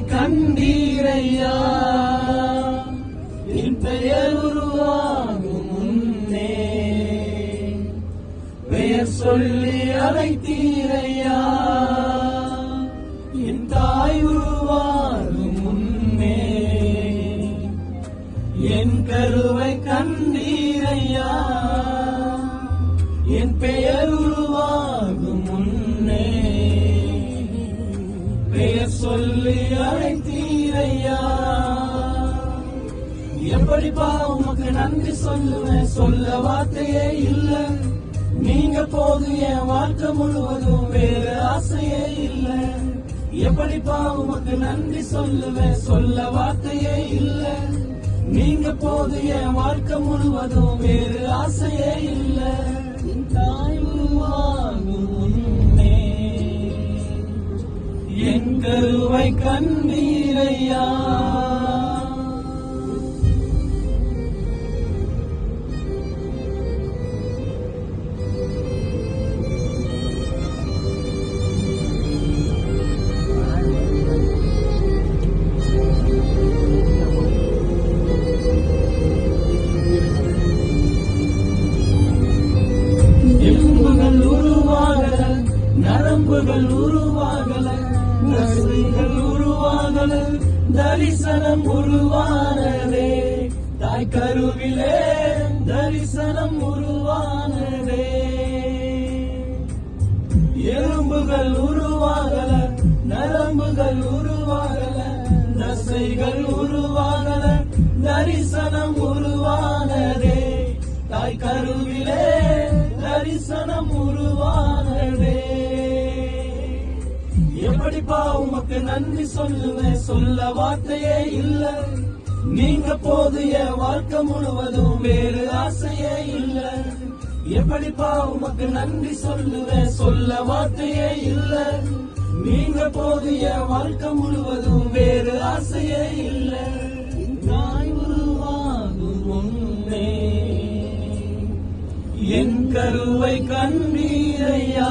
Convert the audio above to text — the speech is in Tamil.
கண்டீரையா, என் பெயர் உருவாகும் முன்னே பெயர் சொல்லி அழைத்தீரையா, என் தாய் உருவாகும் முன்னே என் கருவை கண்டீரையா, என் பெயர் உருவாகும் முன்னே பெயர் சொல்லி அழைத்தீரையா. எப்படிப்பா உமக்கு நன்றி சொல்லுவேன், சொல்ல வார்த்தையே இல்ல. நீங்க போது என் வாழ்க்கை முழுவதும் வேறு ஆசையே இல்ல. எப்படிப்பா உமக்கு நன்றி சொல்லுவேன், சொல்ல வார்த்தையே இல்ல. நீங்க போது என் வாழ்க்கை முழுவதும் வேறு ஆசையே இல்ல. என் தாய் உருவாகும் முன்னே என் கருவை கண்டீரையா. எலும்புகள் உருவாகல, நரம்புகள் உருவாகல, தசைகள் உருவாகல, தரிசனம் உருவானதே. தாய் கருவிலே தரிசனம் உருவானதே. எலும்புகள் உருவாகல, நரம்புகள் உருவாகல, தசைகள் உருவாகல, தரிசனம் உருவானதே. தாய் கருவிலே தரிசனம் உருவானதே. எப்படிப்பா உமக்கு நன்றி சொல்லுவேன், சொல்ல வார்த்தையே இல்ல. நீங்க போது என் வாழ்க்கை முழுவதும் வேறு ஆசையே இல்ல. எப்படிப்பா உமக்கு நன்றி சொல்லுவேன், சொல்ல வார்த்தையே இல்ல. நீங்க போது என் வாழ்க்கை முழுவதும் வேறு ஆசையே இல்ல. நாய் உருவாகும் முன்னே என் கருவை கண்டீரையா.